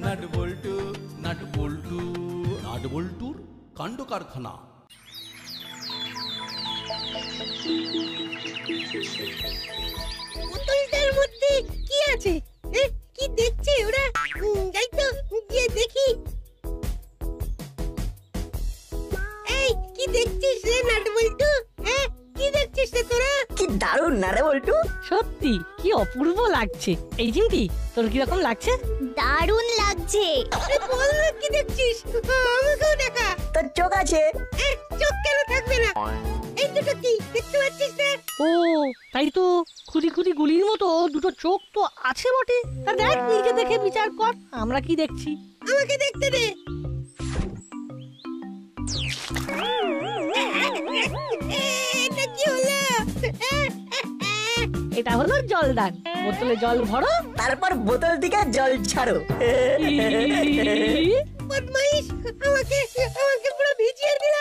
Nut বল্টু nut বল্টু nut বল্টুর কাণ্ড কারখানা। বোতলটার মধ্যে কি আছে? কি দেখছে ওরা? যাই তো গিয়ে দেখি। এই কি দেখছিস রে নাট বল্টু? কি দেখছিস রে তোরা? কি দারুণ না রে বল্টু? সত্যি কি অপূর্ব লাগছে। এই চিমটি তোর কিরকম লাগছে? দারুণ লাগছে। বল না কি দেখছিস? আমাকেও দেখা। তোর চোখ আছে? চোখ কেন থাকবে না? এই দুটো কি দেখতে পাচ্ছিস না? ও তাই তো, খুদি খুদি গুলির মতো দুটো চোখ তো আছে বটে। তা দেখ, নিজে দেখে বিচার কর আমরা কি দেখছি। আমাকে দেখতে দে। এটা কি হলো? এটা হলো জলদান। বোতলে জল ভরো, তারপর বোতল থেকে জল ছাড়ো। বদমাইশ, আমাকে পুরো ভিজিয়ে দিল।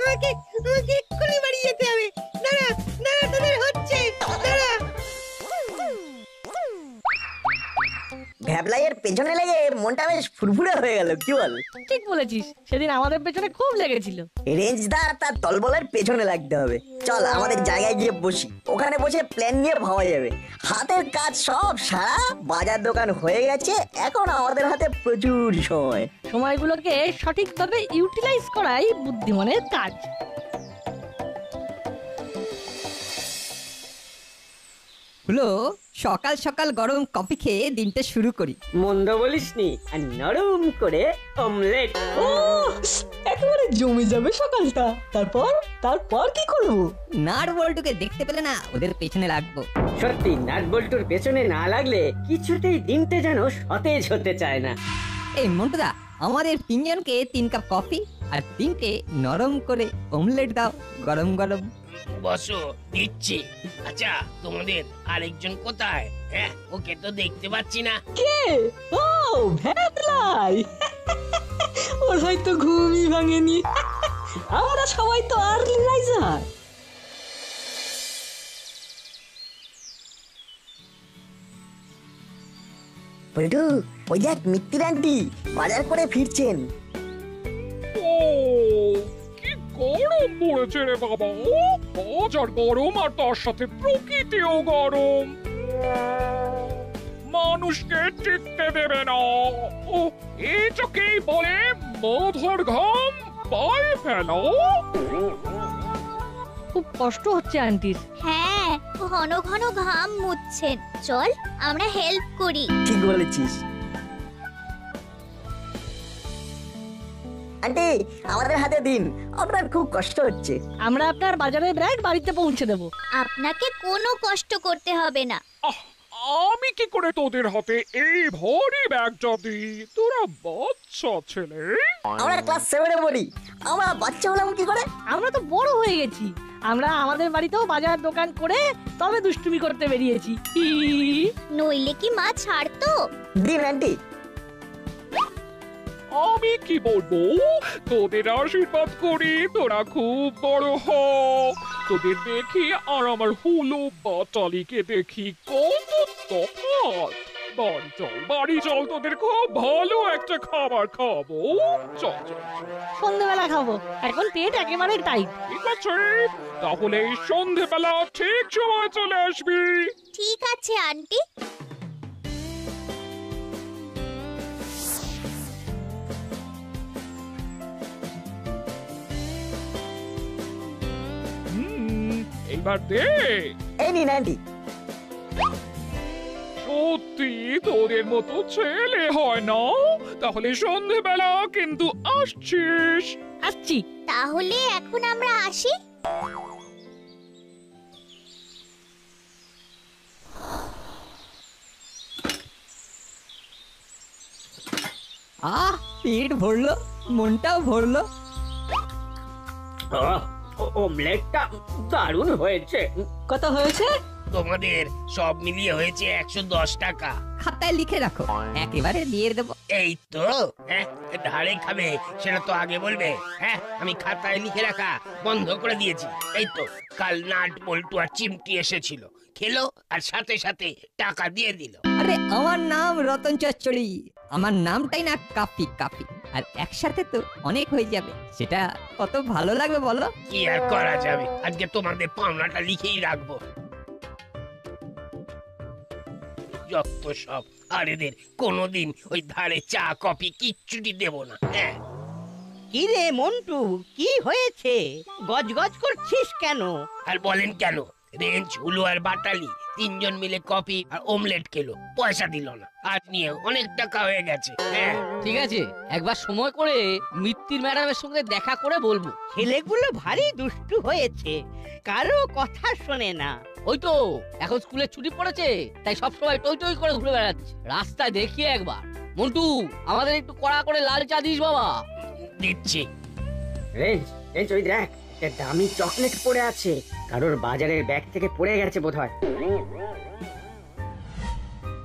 আমাকে এক্ষুনি বাড়ি যেতে হবে। দাঁড়া দাঁড়া, তোদের হচ্ছে দাঁড়া। ভ্যাবলাইয়ের পেছনে লেগে মনটা বেশ ফুরফুরে হয়ে গেল, কি বল? ঠিক বলেছিস, সেদিন আমাদের পেছনে খুব লেগেছিল। রেঞ্জদার তার দলবলের পেছনে লাগতে হবে। চল আমাদের জায়গায় গিয়ে বসি, ওখানে বসে প্ল্যান নিয়ে ভাবা যাবে। হাতের কাজ সব সারা, বাজার দোকান হয়ে গেছে, এখন আমাদের হাতে প্রচুর সময়। সময়গুলোকে সঠিকভাবে ইউটিলাইজ করাই বুদ্ধিমানের কাজ। হলো সকাল সকাল গরম কফি খেয়ে দিনটা শুরু করি। মন্দ বলিসনি, আর নরম করে অমলেট। ও একেবারে জমে যাবে সকালটা। তারপর কি করব? নাট বল্টুকে দেখতে পেলে না ওদের পেছনে লাগবো। সত্যি নাট বল্টুর পেছনে না লাগলে কিছুতেই দিনটা যেন সতেজ হতে চায় না। এই মন্টুদা, আমাদের তিনজনকে 3 কাপ কফি আর 3টে নরম করে অমলেট দাও, গরম গরম। বসো, দিচ্ছি। আচ্ছা, তোমাদের আরেকজন কোথায়? হ্যাঁ, ওকে তো দেখতে পাচ্ছি না। কে? ও ভ্যাবলাই। ওর হয়তো ঘুমই ভাঙেনি। আমরা সবাই তো আর্লি রাইজার। বল্টু, ওই দেখ মিত্তির আন্টি বাজার করে ফিরছেন। ও কি গরম পড়েছে রে বাবা! বাজার গরম আর তার সাথে প্রকৃতিও গরম, মানুষকে টিকতে দেবে না। ও এটাকেই বলে মধুর ঘাম পায়ে ফেলো। খুব কষ্ট হচ্ছে আন্টির। হ্যাঁ, ঘন ঘন ঘাম মুছছেন। চল আমরা হেল্প করি। ঠিক বলেছিস আন্টি, আমাদের হাতে দিন, আপনার খুব কষ্ট হচ্ছে। আমরা আপনার বাজারের ব্যাগ বাড়িতে পৌঁছে দেব। আপনাকে কোনো কষ্ট করতে হবে না। আমি কি করে তোদের হাতে এই ভারী ব্যাগটা দিই? তোরা বাচ্চা ছেলে। আমরা ক্লাস 7-এ পড়ি, আমরা বাচ্চা হলাম কি করে? আমরা তো বড় হয়ে গেছি। আমরা আমাদের বাড়িতেও বাজার দোকান করে তবে দুষ্টুমি করতে বেরিয়েছি। নইলে কি মা ছাড়তো? দিন আন্টি। আমি কি বলবো, তোদের আশীর্বাদ করি তোরা খুব বড় হ। তোদের দেখি আর আমার হুলো বাটালিকে দেখি কত তফাৎ। বাড়ি চল, তোদের খুব ভালো একটা খাবার খাবো। চল চল। সন্ধ্যেবেলা খাবো, এখন পেট একেবারে টাইট। ঠিক আছে, তাহলে এই সন্ধ্যেবেলা ঠিক সময় চলে আসবি। ঠিক আছে আন্টি। এইবার দে। এই নিন আন্টি। সত্যি তোদের মতো ছেলে হয় না? তাহলে সন্ধ্যেবেলা কিন্তু আসছিস? আসছি। তাহলে এখন আমরা আসি। পেট ভরলো, মনটাও ভরলো। অমলেটটা দারুণ হয়েছে। কত হয়েছে? তোমাদের সব মিলিয়ে হয়েছে 110 টাকা। খাতায় লিখে রাখো, একেবারে দিয়ে দেবো। এই তো, হ্যাঁ, ধারে খাবে সেটা তো আগে বলবে। হ্যাঁ, আমি খাতায় লিখে রাখা বন্ধ করে দিয়েছি। এই তো, কাল নাট বল্টু আর চিমটি এসেছিল, খেলো আর সাথে সাথে টাকা দিয়ে দিল। আরে আমার নাম রতন চচ্চড়ি, আমার নামটাই না কাফি কাফি, আর একসাথে তো অনেক হয়ে যাবে, সেটা কত ভালো লাগবে বলো। কি আর করা যাবে, আজকে তোমাদের পাওনাটা লিখেই রাখবো। যত সব, আর এদের কোনোদিন ওই ধারে চা কফি কিচ্ছুটি দেব না। হ্যাঁ, কি রে মন্টু, কি হয়েছে? গজগজ করছিস কেন? আর বলেন কেন, রেঞ্জ, হুলু আর বাটালি তিনজন মিলে কফি আর অমলেট খেলো, পয়সা দিল না। আজ নিয়ে অনেক টাকা হয়ে গেছে। হ্যাঁ, ঠিক আছে, একবার সময় করে মিত্তির ম্যাডামের সঙ্গে দেখা করে বলবো। ছেলেগুলো ভারী দুষ্টু হয়েছে, কারো কথা শোনে না। ওই তো এখন স্কুলের ছুটি পড়েছে, তাই সব সময় টই টই করে ঘুরে বেড়াচ্ছে। রাস্তায় দেখিয়ে একবার, মন্টু আমাদের একটু কড়া করে লাল চা দিস বাবা। দিচ্ছি। রেঞ্জ, রেঞ্জ ওই দেখ, একটা দামি চকলেট পড়ে আছে, কারোর বাজারের ব্যাগ থেকে পড়ে গেছে বোধহয়।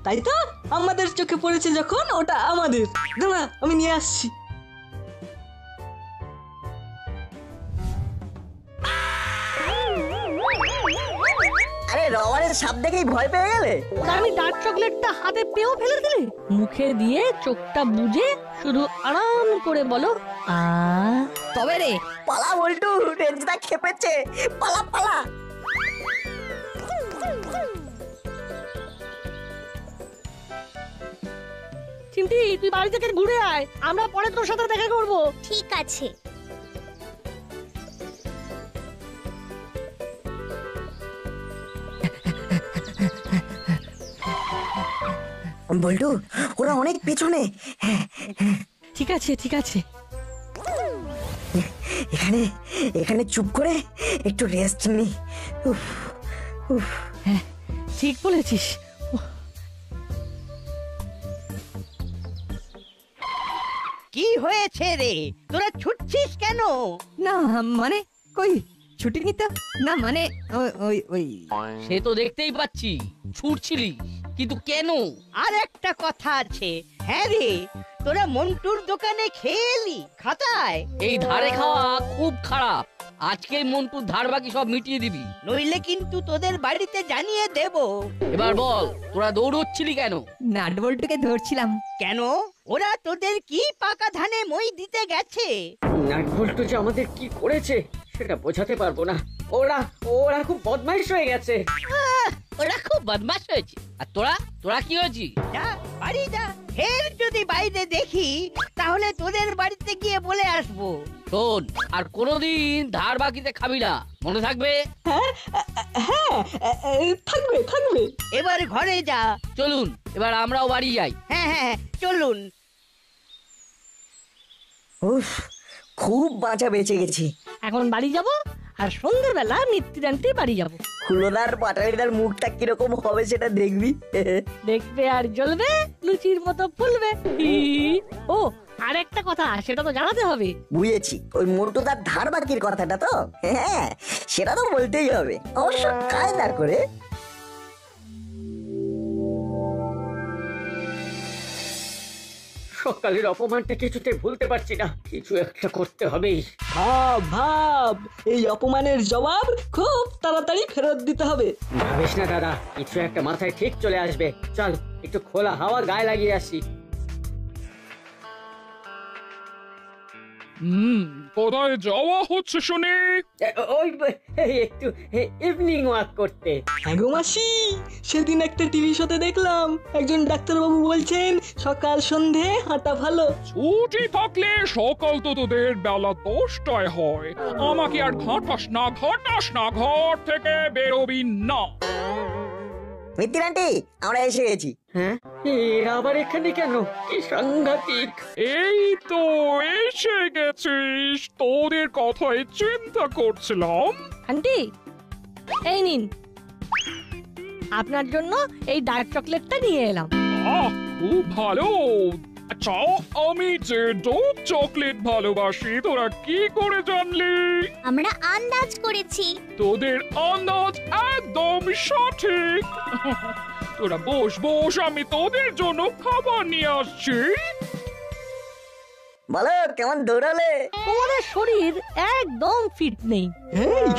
তাই তো, আমাদের চোখে পড়েছে যখন, ওটা আমাদের। দাঁড়া, আমি নিয়ে আসছি। আরে রবারের সাপ দেখেই ভয় পেয়ে গেলে? আমি ডার্ক চকলেটটা হাতে পেয়েও ফেলে দিলে। মুখে দিয়ে চোখটা বুজে শুধু আরাম করে বলো আ। তবে রে, পালা বল্টু, রেঞ্জটা খেপেছে, পালা পালা। চিমটি, তুই বাড়ি থেকে ঘুরে আয়, আমরা পরে তোর সাথে দেখা করবো। ঠিক আছে। বল্টু, ওরা অনেক পেছনে। ঠিক আছে ঠিক আছে, এখানে এখানে চুপ করে একটু রেস্ট নি। উফ, উফ। হ্যাঁ ঠিক বলেছিস। কি হয়েছে রে, তোরা ছুটছিস কেন? না মানে কই ছুটি নিতে না, মানে ওই ওই সে তো দেখতেই পাচ্ছি ছুটছিলি, কিন্তু কেন? আর একটা কথা আছে। হ্যাঁ রে, তোরা মন্টুর দোকানে খেলি খাতায়? এই ধারে খাওয়া খুব খারাপ, আজকেই মন্টুর ধার বাকি সব মিটিয়ে দিবি, নইলে কিন্তু তোদের বাড়িতে জানিয়ে দেব। এবার বল তোরা দৌড়চ্ছিলি কেন? নাট বল্টুকে ধরছিলাম। কেন, ওরা তোদের কি পাকা ধানে মই দিতে গেছে? নাট বল্টু যে আমাদের কি করেছে সেটা বোঝাতে পারবো না। ওরা ওরা খুব বদমাইশ হয়ে গেছে। ওরা খুব বদমাশ হয়েছে। আর তোরা তোরা কি হয়েছিস? যা বাড়ি যা, ফের যদি বাইরে দেখি তাহলে তোদের বাড়িতে গিয়ে বলে আসবো। শোন, আর কোনোদিন ধার বাকিতে খাবি না, মনে থাকবে? হ্যাঁ, থাকবে থাকবে। এবার ঘরে যা। চলুন এবার আমরাও বাড়ি যাই। হ্যাঁ হ্যাঁ চলুন। উফ, খুব বাঁচা বেঁচে গেছি। এখন বাড়ি যাব, আর সন্ধ্যেবেলা মিত্তিরান্তি বাড়ি যাব। হুলোদার বাটালিদার মুখটা কিরকম হবে সেটা দেখবি। দেখবে আর জ্বলবে, লুচির মতো ফুলবে। ও আর একটা কথা, সেটা তো জানাতে হবে। বুঝেছি, ওই মোটুদার ধার বাকির কথাটা তো। হ্যাঁ, সেটা তো বলতেই হবে, অবশ্য কায়দা করে। সকালের অপমানটা কিছুতে ভুলতে পারছি না, কিছু একটা করতে হবেই। ভাব ভাব, এই অপমানের জবাব খুব তাড়াতাড়ি ফেরত দিতে হবে। ভাবিস না দাদা, কিছু একটা মাথায় ঠিক চলে আসবে। চল একটু খোলা হাওয়া গায়ে লাগিয়ে আসি। কোথায় যাওয়া হচ্ছে শুনি? ওই একটু ইভিনিং ওয়াক করতে। হ্যাঁ গো মাসি, সেদিন একটা টিভি শোতে দেখলাম একজন ডাক্তারবাবু বলছেন সকাল সন্ধে হাঁটা ভালো। ছুটি থাকলে সকাল তো তোদের বেলা 10টায় হয়। আমাকে আর ঘাটাস না, ঘর থেকে বেরোবি না। মিত্তির আন্টি, আমরা এসে গেছি। হ্যাঁ, এরা আবার এখানে কেন? কি সাংঘাতিক! এই তো এসে গেছিস, তোদের কথাই চিন্তা করছিলাম। আন্টি এই নিন, আপনার জন্য এই ডার্ক চকলেটটা নিয়ে এলাম। খুব ভালো। আচ্ছা, আমি যে ডোপ চকলেট ভালোবাসি তোরা কি করে জানলি? আমরা আন্দাজ করেছি। তোদের আন্দাজ একদম সঠিক। তোরা বস বস, আমি তোদের জন্য খাবার নিয়ে আসছি। বলো কেমন দৌড়ালে? তোমাদের শরীর একদম ফিট নেই। এই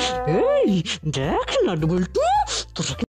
এই দেখ নাট বল্টু, তোরা